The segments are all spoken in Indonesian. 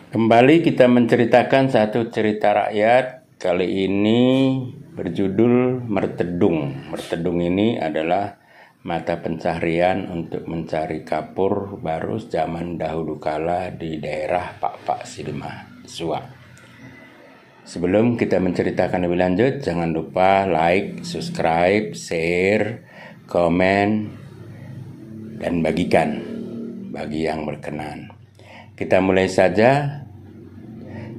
Kembali kita menceritakan satu cerita rakyat. Kali ini berjudul Mertedung. Mertedung ini adalah mata pencaharian untuk mencari kapur baru zaman dahulu kala di daerah Pak Silma, Suak. Sebelum kita menceritakan lebih lanjut, jangan lupa like, subscribe, share, komen, dan bagikan bagi yang berkenan. Kita mulai saja.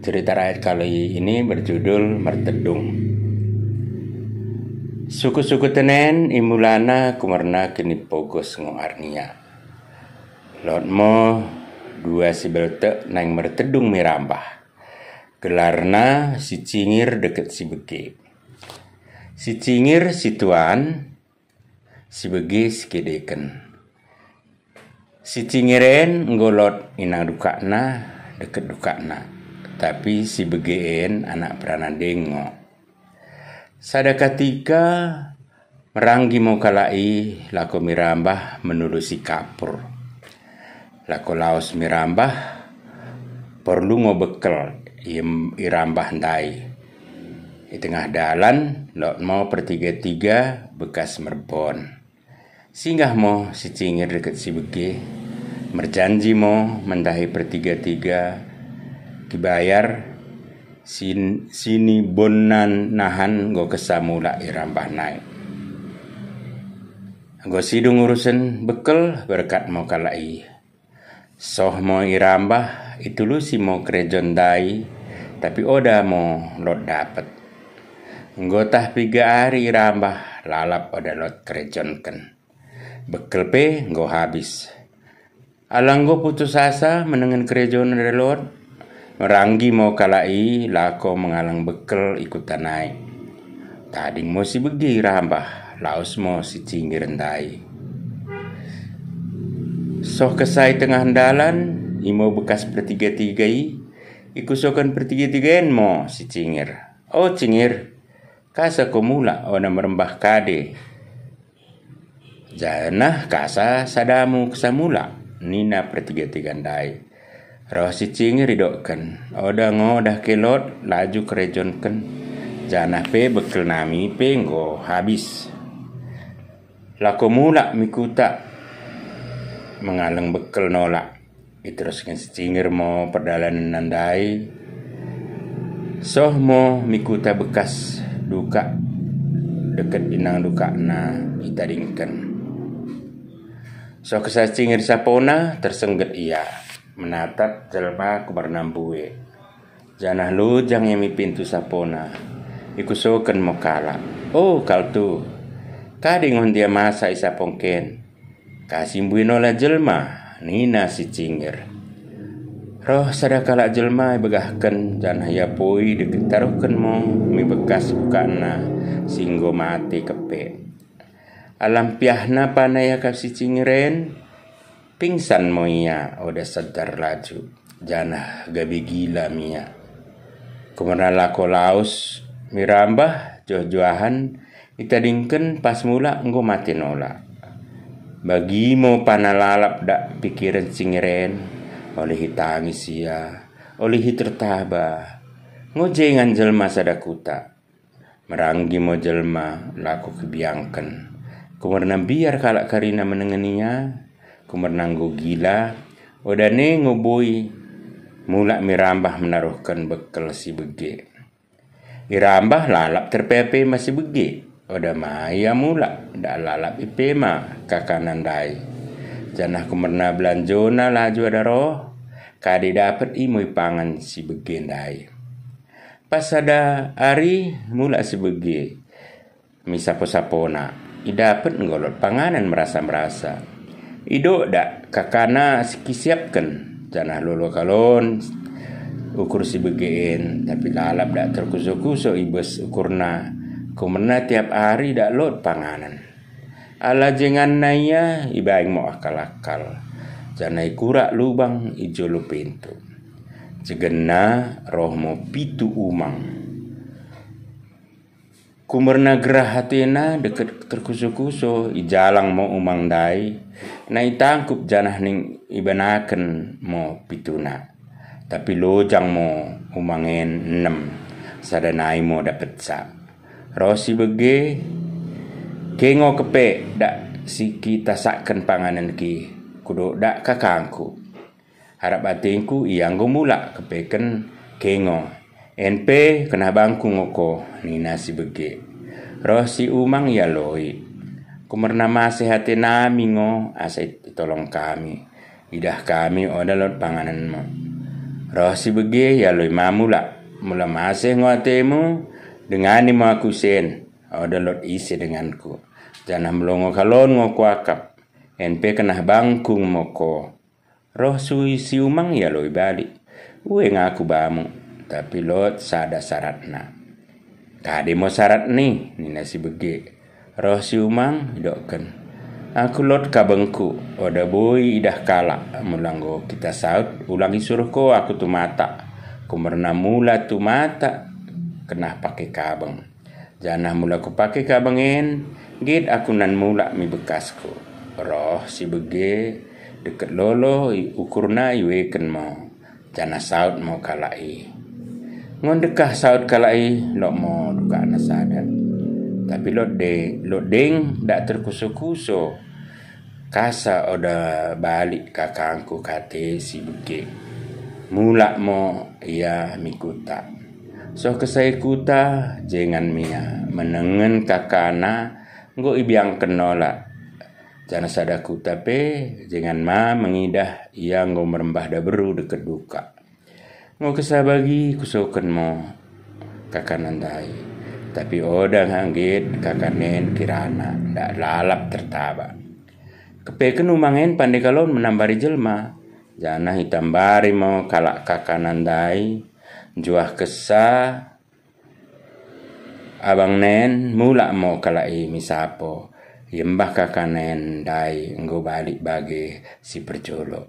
Cerita rakyat kali ini berjudul Mertedung. Suku-suku tenen imulana kumarna kini pogos ngoarnia. Lotmo dua si belte nang mertedung mirambah. Gelarna si cingir deket si bege. Si cingir si tuan, si bege si kedeken. Si cingiren ngolot inang dukakna deket dukakna. Tapi si begeen anak peranan dengo. Sada ketika meranggi mau kalai lako mirambah menulusi kapur. Lako laos mirambah perlu ngobekel irambah ndai. Di tengah dalan lot mau pertiga-tiga bekas merbon. Singgah mau si cingir deket si bege. Merjanji mau mendahi pertiga-tiga dibayar sini bonan nahan go kesamula irambah naik. Go sidung urusan bekel berkat mau kalai. Soh mau irambah itu lu si mau krejon dai tapi oda mau lot dapet. Ngotah 3 hari irambah lalap oda lot krejonken. Bekel pe go habis. Alang go putus asa menengen krejon ada lot. Meranggi mau kalai lako mengalang bekel ikutan naik. Tadi mau si begi rambah, laos mau si cingir ndai. Soh kesai tengah dalan, imo bekas pertiga-tigai, ikusokan pertiga-tigain mau si cingir. Oh cingir, kasa komula ona merembah kade. Janah kasa sadamu kesamula, nina pertiga-tiga ndai. Roh si cingir ridokkan, oda ngodah kelot laju kerejonkan, janah pe bekel nami pe ngo habis. Lako mula mikuta mengalang bekel nolak. Iteruskan si cingir mau perjalanan nandai. Soh mo mikuta bekas duka deket inang duka na itadingkan. Soh kesah cingir sapona tersengget ia. Menatap jelma kubernambue. Janah lujang yang pintu sapona. Ikusokan mokala. Oh kal tu. Kading dia masa isa pongken. Kasimbuinola jelma. Nina si cingir. Roh sadakala jelma begahkan. Janah ya poi diketaruhkan mo. Mi bekas bukana. Singgo mati kepe. Alam piahna panaya kap si cingiren. Pingsan mo iya, oda sadar laju. Janah gabi gila mia. Kumana lako laos mirambah joh-johan itadingken pas mula engko mati nola. Bagi mo panalalap dak pikiran cingiren oleh hitangis sia, oleh tertaba. Ngojengan jelma sadakuta. Meranggi mo jelma laku kebiangken. Kumana biar kalak karina menengeninya. Kumernanggo gila, odane ngoboi mulak mirambah menaruhkan bekel si bege. Irambah lalap terpepe masih bege, oda maya mulak dak lalap ipema kakanan dai. Janah kumerna belanjona laju ada roh, kade dapat imui pangan si bege dai. Pas ada hari mulak si bege, misapo-sapona, idapet ngolot panganan merasa-merasa. Ido dak kakana sikisiapkan janah lolo kalon ukur si begeen tapi lalap dak terkuso-kuso ibes ukurna kumena tiap hari dak lot panganan ala jengan naya ibaing mau akal-akal janah ikura lubang ijo lu pintu jegena roh mo pitu umang kumerna gerah hatena deket terkuso-kuso ijalang mau umang dai na itangkup janah ning ibanaken mo pituna tapi lojang mo umangen 6 sadanai mo dapat sa. Rosi bege kengo kepe dak si kita sakkan panganan ki kudo dak kakangku. Harap batinku ianggo mula kepeken kengo. NP kena bangku ngoko nina si bege. Rosi umang ya loi. Kumerna masehati nami ngo asai tolong kami. Idah kami odalot panganan mo. Rosi bege ya loi mamula. Mula masih ngotemu dengani mo aku sen. Odalot isi denganku. Janah melongo kalon ngoko akap. NP kena bangkung moko. Roh sui si umang ya loi balik. Uwe ngaku bamu. Tapi lot sada syaratna. Tadi mau syarat nih nina si bege. Roh si umang hidokkan. Aku lot kabengku. Oda boy idah kala. Mulanggo kita saut. Ulangi suruh ko aku tu mata. Kumerna mula tu mata. Kena pakai kabeng. Janah mula ku pakai kabengen. Git aku nan mula mi bekasku. Roh si bege. Deket lolo ukurna iweken mo. Janah saut mau kalai. Ngondekah saut kalai. Lok mo duka na sadat. Tapi lo deng dak terkuso-kuso. Kasa oda balik kakangku kate si bege. Mula mo ia mikuta. So kesai kuta jangan mia menengen kakana nggo ibiang kenola. Jana sada kuta pe jangan ma mengidah ia nggo merembah da beru deket duka. Nggo kesabagi kusoken mo kakanan dai. Tapi oda nganggit kakanen kirana ndak lalap tertaba. Kepeken umangen pandai kalon menambari jelma. Jana hitambari mo kalak kakanan dai. Juah kesa abang nen mula mo kalai misapo. Yembah kakanen dai nggo balik bagi si perjolo.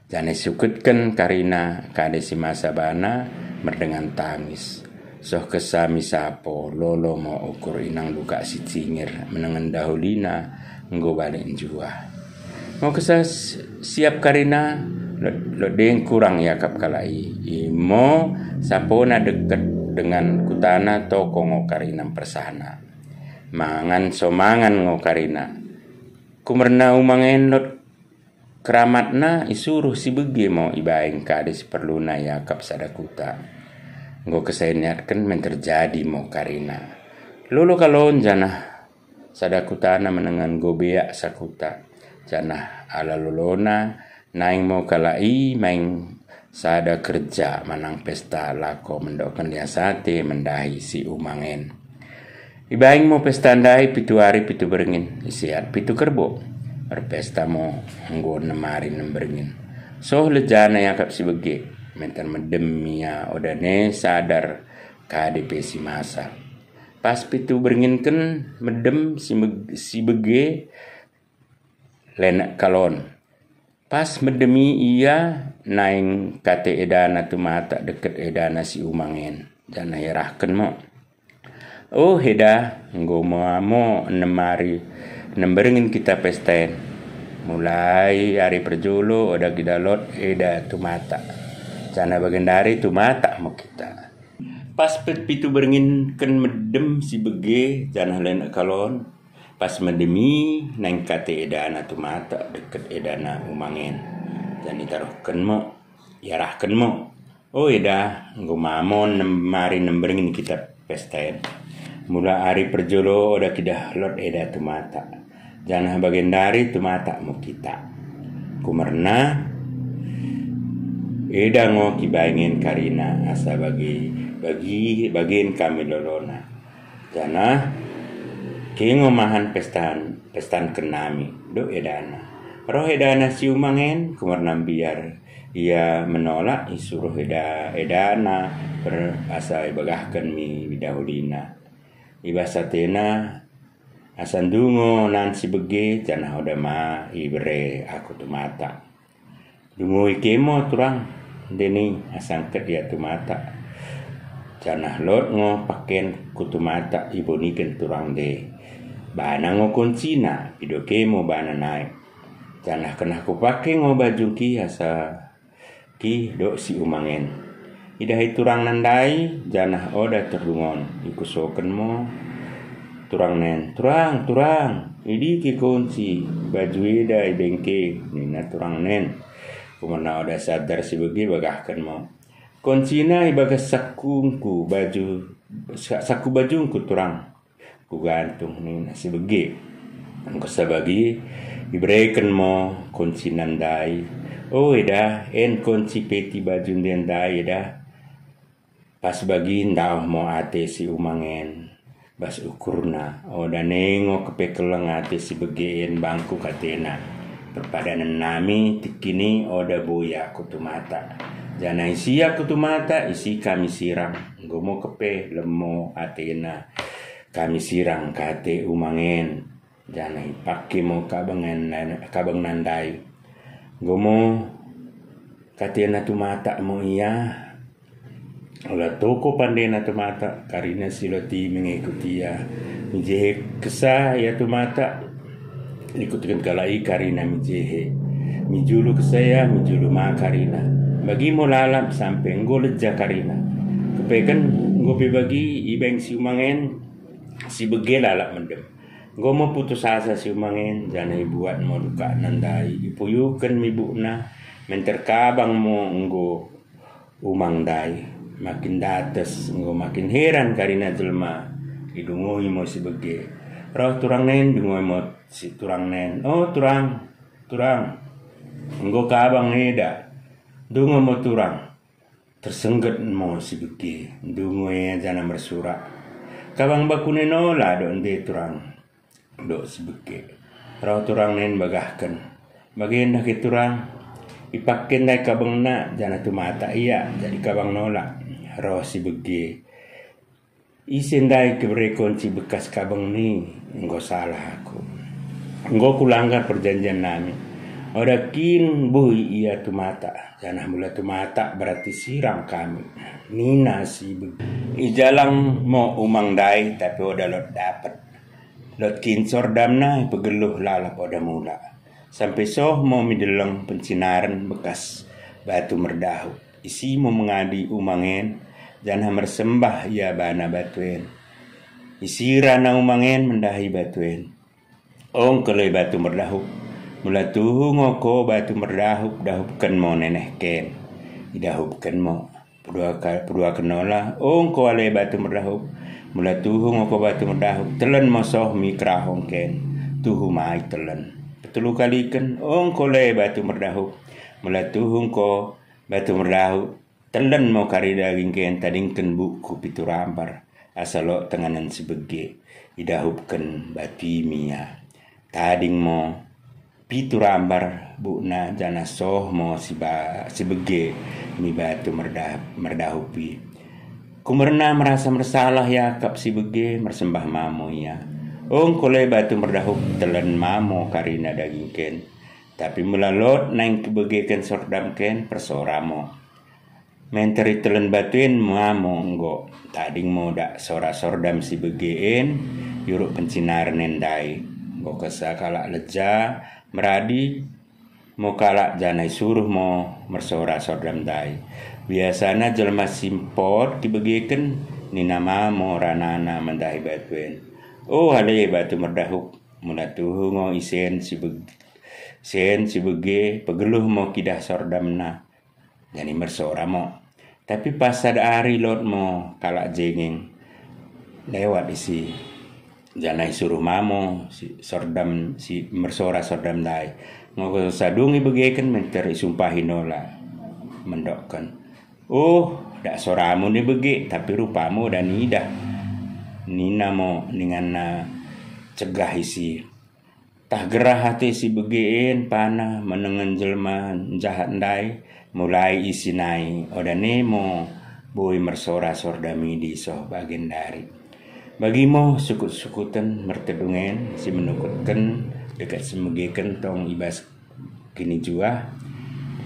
Jana sukutken karina kade si masa bana merdengan tangis. Soh kesa misapo lolo mo ukur inang duka si cingir menengen dahulina nggo balik juah. Mau kesa siap karina lo deng kurang yakap kalai. Imo sapona deket dengan kutana toko ngo karina persana. Mangan somangan ngo karina. Kumerna umangen lot keramatna isuruh si bege mo ibaeng kade si perluna yakap sadakuta. Nggo keseniatkan menterjadi mo karina. Lolo kalon janah sadakutana menengan gobeak sakuta. Janah ala lolona naing mo kalai maing sada kerja manang pesta lako mendokan dia sate mendahi si umangen. Ibaing mo pesta ndai pitu hari pitu berengin isiat pitu kerbo. Berpesta mo nggo nemari nemberengin. Soh lejana yakap si bege. Mentan medemia odane sadar KDP si masa. Pas pitu beringinken medem si bege lenak kalon. Pas medemi ia naing kate edana tu mata deket edana si umangen. Jana yarahken mo. Oh heda nggo mo nemari nemberingin kita pesten. Mulai hari perjolo oda kidalot eda tu mata. Jana bagendari tu mata mo kita. Pas pitu beringin ken medem si bege jana lenak kalon. Pas medemi nang kate edana tu mata deket edana umangen. Jani taruhken mo, yarahken mo. Oh eda nggo mamon mari nemberingin kita pesten. Mula hari perjolo oda kidah lot eda tu mata. Jana bagendari tu mata mo kita. Kumerna eda ngo kibaingin karina asa bagiin kami lolona. Jana kengo mahan pestan kenami do edana. Roh edana si umangen kumerna biar ia menolak isuruh edana berasa bagahkan mi bidahulina. Ibasatena asandungo nan si bege jana oda ma ibre aku tu mata. Dungo ikemo turang deni asangket dia tu mata. Janah lot ngo paken kutu mata iboniken turang de. Bana ngo kuncina pido kemo bana naik. Janah kena ku pake ngo baju ki asa ki do si umangen. Idahi turang nandai janah oda terdungon ikusoken mo turang nen turang idi ki kunci baju ida ibengke nina turang nen kumana oda sadar si begi bagahkan mo kuncina ibagas sakungku bajungku turang ku gantung nina si begi angko sabagi ibreken mo kunci nandai ida en kunci peti baju nandai ida pas bagi ndau mo ate si umangen bas ukurna oda nengo kepekeleng ate si begeen bangku katena perpadanan nami tikini oda boya kutumata jana isia kutumata isi kami sirang gomo kepe lemo atena kami sirang kate umangen jana ipake mo kabang nandai gomo katena tumata mo iya ola toko pandena tumata karina siloti mengikuti ya mijehe kesa ya tumata ikutkan kalai karina mijehe mijulu kesaya mijulu ma karina bagi mo lalap sampai ngoleja karina kepekan ngopi bagi ibeng si umangen si bege lalap mendem gomo putus asa si umangen jana ibuat mo luka nandai ipuyukan mibuna menterkabang mo nggo umang dai makin dates ngo makin heran karina jelma idungoi mo si bege roh turang nen dungoi mo si turang nen turang ngo kabang heda dungo mo turang tersengget mo si bege dungoi jana mersura kabang bakune nola do ende turang do si bege roh turang nen bagahkan bagian ke turang ipakin dai kabang na jana tumata iya jadi kabang nola roh si bege isendai kebre kunci bekas kabang ni engko salah aku engko kulanggar perjanjian nami oda kin bui iya tumata janah mula tumata berarti sirang kami nina si bege ijalang mo umang dai tapi oda lot dapat lot kin sordamna pegeluh lalap oda mula sampai soh mau mideleng pencinaran bekas batu merdahu isi mau mengadi umangen janah mersembah ya bana batuen isirana umangen mendahi batuen ong kelai batu merdahup mula tuhu ngoko batu merdahup dahupkan mo nenehken idahupkan mo perdua kenola ong ko ale batu merdahup mula tuhu ngoko batu merdahup telen mosoh mikrahong ken tuhu mai telen petulu kaliken ong ko le batu merdahup mula tuhu ko batu merdahup telen mo kari daging ken tadingken buku pitu rambar asalo tenganan sebege idahupken bati mia tading mo pitu rambar bukna jana soh mo sebege mi batu merdahupi kumerna merasa mersalah ya kap sebege mersembah mamo ya ong kole batu merdahup telen mamo karina daging ken tapi melalot nang kebege ken sordam ken persoramo menteri telen batuin mamo nggo tading mo dak sora sordam si begeen yuruk pencinar nendai nggo kesa kalak leja meradi mo kalak janai suruh mo mersora sordam dai biasana jelma simpot dibegeken nina mamo ranana mendai batuin hale batu merdahup mula tuhu ngo isen si bege pegeluh mo kidah sordamna jadi mersora mo tapi pas ada hari lot mo kalak jengeng lewat isi janai suruh mamo si sordam si mersora sordam dai ngoko sadungi begeken menteri sumpahi nola mendokkan dak soramu ni bege tapi rupamu dan idah nina mo dengan cegah isi tah gerah hati si begeen panah menengen jelma jahat ndai mulai isi nai oda nemo boy mersora sordami di soh bagian dari bagimo sukut-sukutan mertedungen si menukutkan dekat semegekan tong ibas kini jua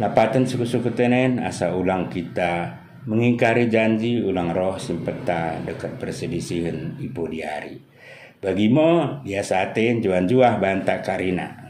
lapatan sukut-sukutanen asa ulang kita mengingkari janji ulang roh simpeta dekat perselisihan ipo di hari bagimo biasaten juan-juah bantak karina